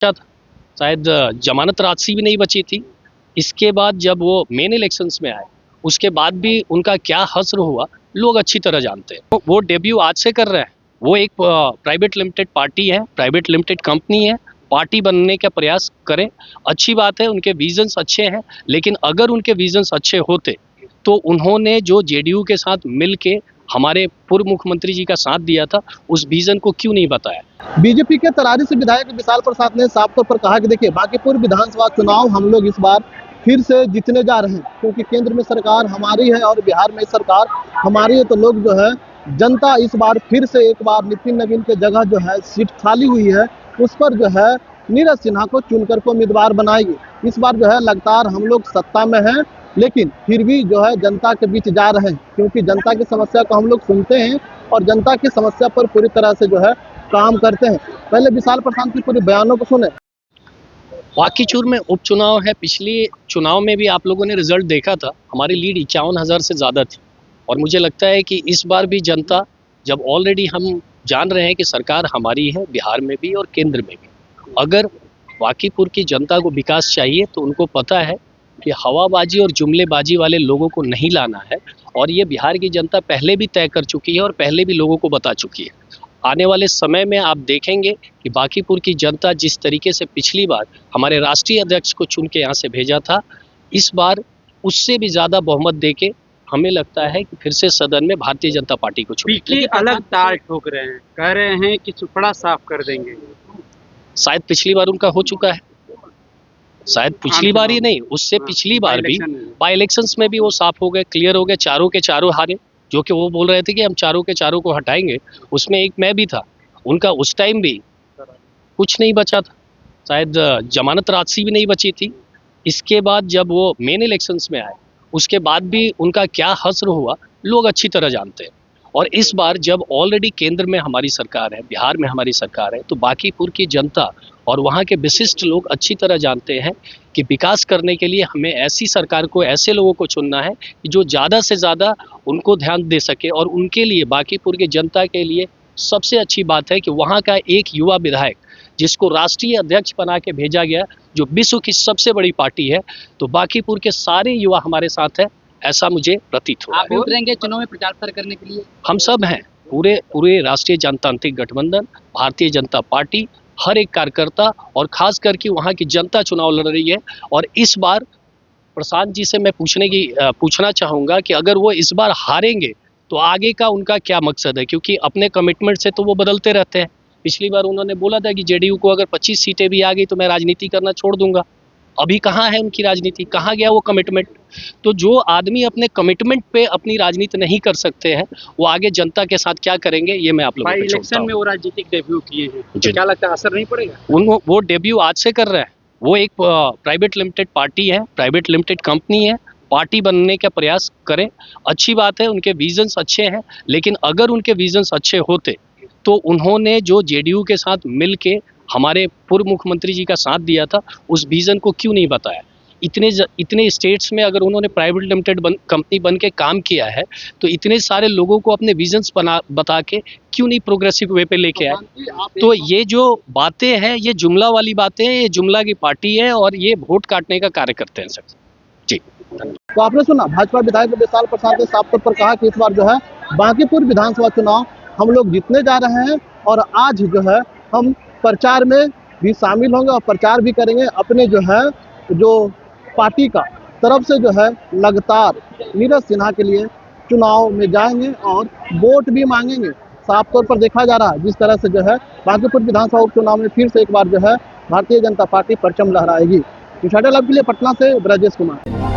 था, शायद जमानत राशि भी नहीं बची थी। इसके बाद जब वो मेन इलेक्शंस में आए, उसके बाद भी उनका क्या हश्र हुआ लोग अच्छी तरह जानते हैं। वो डेब्यू आज से कर रहे हैं। वो एक प्राइवेट लिमिटेड पार्टी है, प्राइवेट लिमिटेड कंपनी है, पार्टी बनने का प्रयास करें, अच्छी बात है, उनके विजन्स अच्छे हैं। लेकिन अगर उनके विजन्स अच्छे होते तो उन्होंने जो जेडीयू के साथ मिल के हमारे पूर्व मुख्यमंत्री जी का साथ दिया था, उस विजन को क्यों नहीं बताया। बीजेपी के तरारी से विधायक विशाल प्रसाद ने साफ तौर पर कहा कि देखिए, बांकीपुर विधानसभा चुनाव हम लोग इस बार फिर से जीतने जा रहे हैं, क्योंकि केंद्र में सरकार हमारी है और बिहार में सरकार हमारी है। तो लोग जो है, जनता इस बार फिर से एक बार नितिन नवीन के जगह जो है सीट खाली हुई है, उस पर जो है नीरज सिन्हा को चुनकर को उम्मीदवार बनाएगी। इस बार जो है लगातार हम लोग सत्ता में हैं, लेकिन फिर भी जो है जनता के बीच जा रहे हैं, क्योंकि जनता की समस्या को हम लोग सुनते हैं और जनता की समस्या पर पूरी तरह से जो है काम करते हैं। पहले विशाल प्रसाद की पूरे बयानों को सुने। बांकीचूर में उपचुनाव है। पिछले चुनाव में भी आप लोगों ने रिजल्ट देखा था, हमारी लीड 51,000 से ज़्यादा थी। और मुझे लगता है कि इस बार भी जनता, जब ऑलरेडी हम जान रहे हैं कि सरकार हमारी है बिहार में भी और केंद्र में भी, अगर बांकीपुर की जनता को विकास चाहिए तो उनको पता है कि हवाबाजी और जुमलेबाजी वाले लोगों को नहीं लाना है। और ये बिहार की जनता पहले भी तय कर चुकी है और पहले भी लोगों को बता चुकी है। आने वाले समय में आप देखेंगे कि बांकीपुर की जनता जिस तरीके से पिछली बार हमारे राष्ट्रीय अध्यक्ष को चुन के यहाँ से भेजा था, इस बार उससे भी ज़्यादा बहुमत देके हमें लगता है कि फिर से सदन में भारतीय जनता पार्टी को पीछे अलग तार ठोक रहे हैं, कह रहे हैं कि सुपड़ा साफ कर देंगे। शायद पिछली बार उनका हो चुका है, शायद पिछली बार ही नहीं, उससे पिछली बार भी बाई इलेक्शंस में भी वो साफ हो गए, क्लियर हो गए, चारों के चारों हारे। जो कि वो बोल रहे थे कि हम चारों के चारों को हटाएंगे, उसमें एक मैं भी था। उनका उस टाइम भी कुछ नहीं बचा था, शायद जमानत राशि भी नहीं बची थी। इसके बाद जब वो मेन इलेक्शंस में आए, उसके बाद भी उनका क्या हश्र हुआ लोग अच्छी तरह जानते हैं। और इस बार जब ऑलरेडी केंद्र में हमारी सरकार है, बिहार में हमारी सरकार है, तो बांकीपुर की जनता और वहाँ के विशिष्ट लोग अच्छी तरह जानते हैं कि विकास करने के लिए हमें ऐसी सरकार को, ऐसे लोगों को चुनना है कि जो ज़्यादा से ज़्यादा उनको ध्यान दे सके। और उनके लिए, बांकीपुर की जनता के लिए सबसे अच्छी बात है कि वहाँ का एक युवा विधायक जिसको राष्ट्रीय अध्यक्ष बना के भेजा गया, जो विश्व की सबसे बड़ी पार्टी है, तो बांकीपुर के सारे युवा हमारे साथ है, ऐसा मुझे प्रतीत हो रहा है। आप उतरेंगे चुनाव में प्रचार प्रसार करने के लिए? हम सब हैं, पूरे राष्ट्रीय जनतांत्रिक गठबंधन, भारतीय जनता पार्टी, हर एक कार्यकर्ता और खास करके वहाँ की जनता चुनाव लड़ रही है। और इस बार प्रशांत जी से मैं पूछना चाहूँगा कि अगर वो इस बार हारेंगे तो आगे का उनका क्या मकसद है, क्योंकि अपने कमिटमेंट से तो वो बदलते रहते हैं। पिछली बार उन्होंने बोला था कि जेडीयू को अगर 25 सीटें भी आ गई तो मैं राजनीति करना छोड़ दूंगा। अभी कहाँ है उनकी राजनीति, कहाँ गया वो कमिटमेंट। तो जो आदमी अपने कमिटमेंट पे अपनी राजनीति नहीं कर सकते हैं, वो आगे जनता के साथ क्या करेंगे, ये मैं आप लोगों को इलेक्शन में वो राजनीतिक डेब्यू किए हैं, तो क्या लगता है असर नहीं पड़ेगा? वो डेब्यू आज से कर रहे हैं। वो एक प्राइवेट लिमिटेड पार्टी है, प्राइवेट लिमिटेड कंपनी है, पार्टी बनने का प्रयास करें, अच्छी बात है, उनके विजन्स अच्छे हैं। लेकिन अगर उनके विजन्स अच्छे होते तो उन्होंने जो जेडीयू के साथ मिल के हमारे पूर्व मुख्यमंत्री जी का साथ दिया था, उस विज़न को क्यों नहीं बताया। इतने स्टेट्स में अगर उन्होंने प्राइवेट लिमिटेड कंपनी बन के काम किया है, तो इतने सारे लोगों को अपने विजन्स बता के क्यों नहीं प्रोग्रेसिव वे पे लेके आए। तो ये जो बातें हैं, ये जुमला वाली बातें हैं, ये जुमला की पार्टी है और ये वोट काटने का कार्य करते हैं सर जी। तो आपने सुना, भाजपा विधायक विशाल प्रसाद ने साफ तौर पर कहा कि इस बार जो है बांकीपुर विधानसभा चुनाव हम लोग जीतने जा रहे हैं और आज जो है हम प्रचार में भी शामिल होंगे और प्रचार भी करेंगे। अपने जो है जो पार्टी का तरफ से जो है लगातार नीरज सिन्हा के लिए चुनाव में जाएंगे और वोट भी मांगेंगे। साफ तौर पर देखा जा रहा है जिस तरह से जो है बांकीपुर विधानसभा उपचुनाव में फिर से एक बार जो है भारतीय जनता पार्टी परचम लहराएगी। इंशाल्लाह के लिए पटना से ब्रजेश कुमार।